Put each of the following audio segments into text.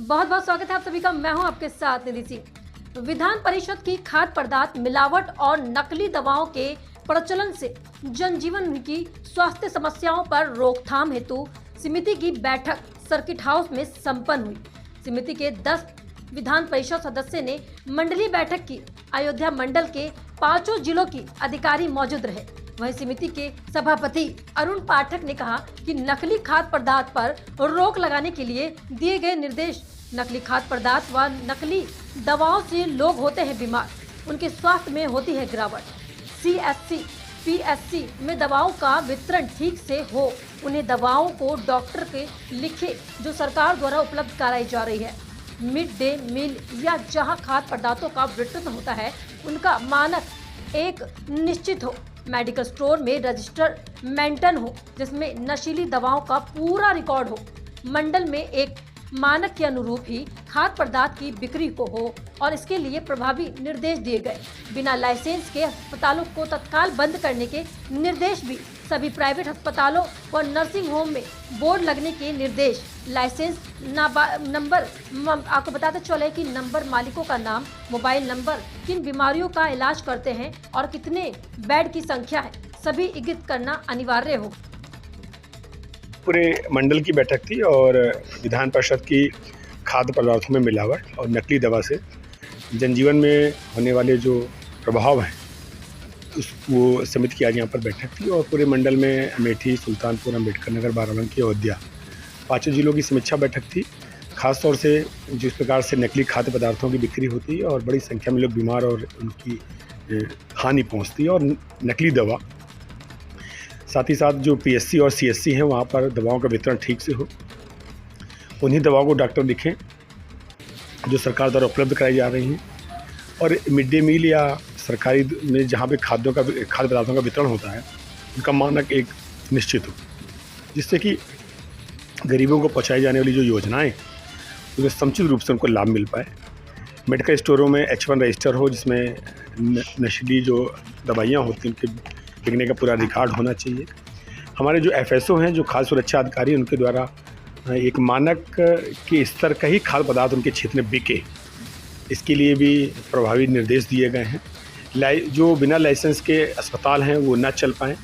बहुत बहुत स्वागत है आप सभी का। मैं हूं आपके साथ निधि सिंह। विधान परिषद की खाद्य पदार्थ मिलावट और नकली दवाओं के प्रचलन से जनजीवन की स्वास्थ्य समस्याओं पर रोकथाम हेतु समिति की बैठक सर्किट हाउस में संपन्न हुई। समिति के 10 विधान परिषद सदस्य ने मंडलीय बैठक की। अयोध्या मंडल के 5 जिलों की अधिकारी मौजूद रहे। वहीं समिति के सभापति अरुण पाठक ने कहा कि नकली खाद्य पदार्थ पर रोक लगाने के लिए दिए गए निर्देश, नकली खाद्य पदार्थ व नकली दवाओं से लोग होते हैं बीमार, उनके स्वास्थ्य में होती है गिरावट। CSC, PSC में दवाओं का वितरण ठीक से हो, उन्हें दवाओं को डॉक्टर के लिखे जो सरकार द्वारा उपलब्ध कराई जा रही है। मिड डे मील या जहां खाद्य पदार्थों का वितरण होता है उनका मानक एक निश्चित हो। मेडिकल स्टोर में रजिस्टर मेंटेन हो जिसमें नशीली दवाओं का पूरा रिकॉर्ड हो। मंडल में एक मानक के अनुरूप ही खाद्य पदार्थ की बिक्री को हो और इसके लिए प्रभावी निर्देश दिए गए। बिना लाइसेंस के अस्पतालों को तत्काल बंद करने के निर्देश भी। सभी प्राइवेट अस्पतालों व नर्सिंग होम में बोर्ड लगने के निर्देश। लाइसेंस नंबर, आपको बताते चले कि नंबर, मालिकों का नाम, मोबाइल नंबर, किन बीमारियों का इलाज करते हैं और कितने बेड की संख्या है, सभी इंगित करना अनिवार्य हो। पूरे मंडल की बैठक थी और विधान परिषद की खाद्य पदार्थों में मिलावट और नकली दवा से जनजीवन में होने वाले जो प्रभाव हैं वो समिति की आज यहाँ पर बैठक थी। और पूरे मंडल में अमेठी, सुल्तानपुर, अम्बेडकर नगर, बाराबंकी, अयोध्या 5 जिलों की समीक्षा बैठक थी। खास तौर से जिस प्रकार से नकली खाद्य पदार्थों की बिक्री होती है और बड़ी संख्या में लोग बीमार और उनकी हानि पहुँचती है, और नकली दवा, साथ ही साथ जो PSC और CSC हैं वहाँ पर दवाओं का वितरण ठीक से हो, उन्हीं दवाओं को डॉक्टर लिखें जो सरकार द्वारा उपलब्ध कराई जा रही हैं। और मिड डे मील या सरकारी में जहाँ पे खाद्य पदार्थों का वितरण होता है उनका मानक एक निश्चित हो, जिससे कि गरीबों को पहुँचाई जाने वाली जो योजनाएं उन्हें समुचित रूप से उनको लाभ मिल पाए। मेडिकल स्टोरों में H1 रजिस्टर हो जिसमें नशीली जो दवाइयाँ होती हैं उनके बिकने का पूरा रिकॉर्ड होना चाहिए। हमारे जो FSO हैं, जो खाद्य सुरक्षा अधिकारी, उनके द्वारा एक मानक के स्तर का ही खाद्य पदार्थ उनके क्षेत्र में बिके, इसके लिए भी प्रभावी निर्देश दिए गए हैं। जो बिना लाइसेंस के अस्पताल हैं वो न चल पाएँ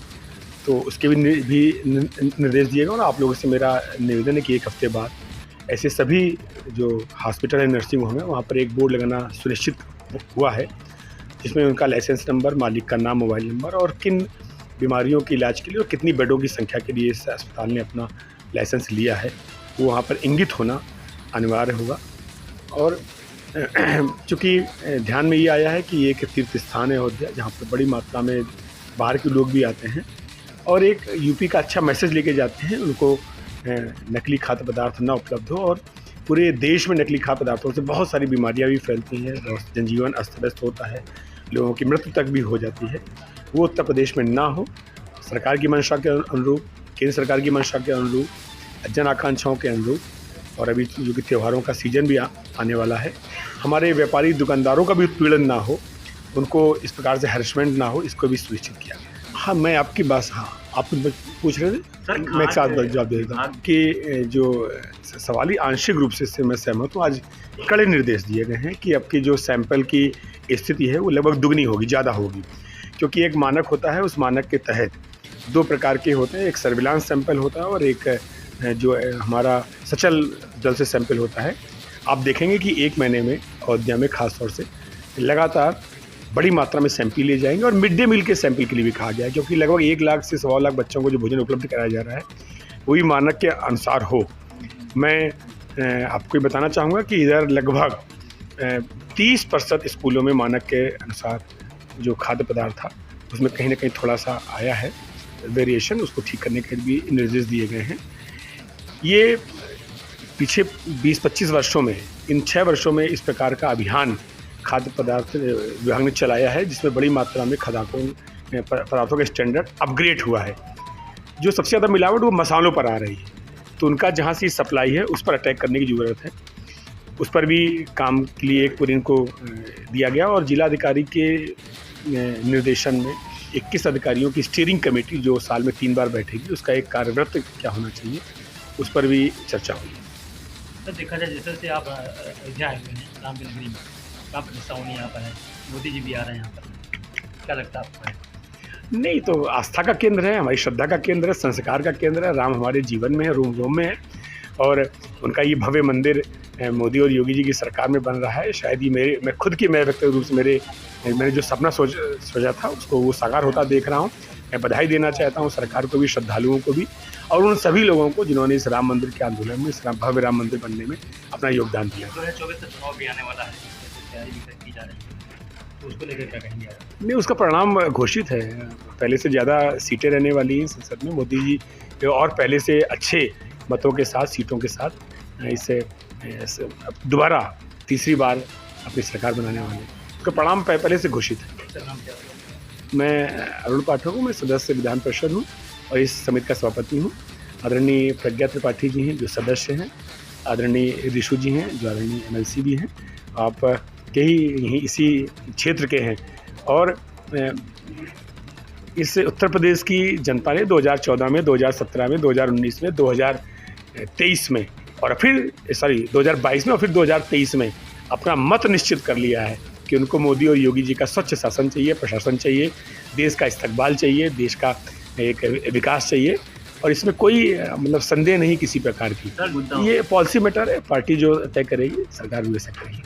तो उसके भी निर्देश दिए गए। और आप लोगों से मेरा निवेदन है कि 1 हफ्ते बाद ऐसे सभी जो हॉस्पिटल है, नर्सिंग होम है, वहाँ पर एक बोर्ड लगाना सुनिश्चित हुआ है जिसमें उनका लाइसेंस नंबर, मालिक का नाम, मोबाइल नंबर और किन बीमारियों के इलाज के लिए और कितनी बेडों की संख्या के लिए इस अस्पताल ने अपना लाइसेंस लिया है वो वहाँ पर इंगित होना अनिवार्य होगा। और चूँकि ध्यान में ये आया है कि ये एक तीर्थ स्थान है अयोध्या, जहाँ पर बड़ी मात्रा में बाहर के लोग भी आते हैं और एक यूपी का अच्छा मैसेज लेके जाते हैं, उनको नकली खाद्य पदार्थ ना उपलब्ध हो। और पूरे देश में नकली खाद्य पदार्थों से बहुत सारी बीमारियाँ भी फैलती हैं और जनजीवन अस्त व्यस्त होता है, लोगों की मृत्यु तक भी हो जाती है। वो उत्तर प्रदेश में ना हो। सरकार की मंशा के अनुरूप, केंद्र सरकार की मंशा के अनुरूप, जन आकांक्षाओं के अनुरूप, और अभी जो कि त्योहारों का सीजन भी आने वाला है, हमारे व्यापारी दुकानदारों का भी उत्पीड़न ना हो, उनको इस प्रकार से हैरेसमेंट ना हो, इसको भी सुनिश्चित किया गया। हाँ, मैं आपकी बात, हाँ आप पूछ रहे थे सर, मैं एक साथ जवाब दे देता हूँ कि जो सवाल आंशिक रूप से मैं सहमत हूँ। आज कड़े निर्देश दिए गए हैं कि आपकी जो सैंपल की स्थिति है वो लगभग दुगनी होगी, ज़्यादा होगी, क्योंकि एक मानक होता है, उस मानक के तहत 2 प्रकार के होते हैं। एक सर्विलांस सैंपल होता है और एक जो हमारा सचल जल से सैंपल होता है। आप देखेंगे कि 1 महीने में अयोध्या में खास तौर से लगातार बड़ी मात्रा में सैंपल लिए जाएंगे। और मिड डे मील के सैंपल के लिए भी कहा गया है, क्योंकि लगभग 1 लाख से 1.25 लाख बच्चों को जो भोजन उपलब्ध कराया जा रहा है वही मानक के अनुसार हो। मैं आपको बताना चाहूँगा कि इधर लगभग 30% स्कूलों में मानक के अनुसार जो खाद्य पदार्थ था उसमें कहीं ना कहीं थोड़ा सा आया है वेरिएशन, उसको ठीक करने के भी निर्देश दिए गए हैं। ये पीछे 20-25 वर्षों में, इन 6 वर्षों में इस प्रकार का अभियान खाद्य पदार्थ विभाग ने चलाया है, जिसमें बड़ी मात्रा में पदार्थों का स्टैंडर्ड अपग्रेड हुआ है। जो सबसे ज़्यादा मिलावट वो मसालों पर आ रही है, तो उनका जहाँ से सप्लाई है उस पर अटैक करने की ज़रूरत है। उस पर भी काम के लिए एक इनको दिया गया और जिलाधिकारी के निर्देशन में 21 अधिकारियों की स्टीयरिंग कमेटी जो साल में 3 बार बैठेगी, उसका एक कार्यवृत्त क्या होना चाहिए उस पर भी चर्चा हुई। तो देखा जाए जैसे जैसे आप अयोध्या आए हुए हैं राम की नगरी में, राम प्रतिष्ठा होनी यहाँ पर है, मोदी जी भी आ रहे हैं यहाँ पर, क्या लगता है आपको? नहीं, तो आस्था का केंद्र है, हमारी श्रद्धा का केंद्र है, संस्कार का केंद्र है। राम हमारे जीवन में है, रोम रोम में है, और उनका ये भव्य मंदिर मोदी और योगी जी की सरकार में बन रहा है। शायद ही मैं व्यक्तिगत रूप से मैंने जो सपना सोचा था उसको वो साकार होता देख रहा हूँ। मैं बधाई देना चाहता हूँ सरकार को भी, श्रद्धालुओं को भी, और उन सभी लोगों को जिन्होंने इस राम मंदिर के आंदोलन में, इस भव्य राम मंदिर बनने में अपना योगदान दिया। 2024 से चुनाव भी आने वाला है, तैयारी भी की जा रही है, तो उसको लेकर क्या कहेंगे आप? नहीं, उसका परिणाम घोषित है। पहले से ज़्यादा सीटें रहने वाली हैं संसद में। मोदी जी और पहले से अच्छे मतों के साथ, सीटों के साथ इसे दोबारा तीसरी बार अपनी सरकार बनाने वाले हैं। उसका परिणाम पहले से घोषित है। सर नाम क्या है? मैं अरुण पाठक हूँ, मैं सदस्य विधान परिषद हूँ और इस समिति का सभापति हूँ। आदरणीय प्रज्ञा त्रिपाठी जी हैं जो सदस्य हैं, आदरणीय ऋषु जी हैं जो आदरणीय MLC भी हैं, आप के ही यहीं इसी क्षेत्र के हैं। और इस उत्तर प्रदेश की जनता ने 2014 में, 2017 में, 2019 में, 2023 में और फिर 2022 में और फिर 2023 में अपना मत निश्चित कर लिया है कि उनको मोदी और योगी जी का स्वच्छ शासन चाहिए, प्रशासन चाहिए, देश का इस्तकबाल चाहिए, देश का एक विकास चाहिए, और इसमें कोई मतलब संदेह नहीं किसी प्रकार की। ये पॉलिसी मैटर है, पार्टी जो तय करेगी सरकार वैसा करेगी।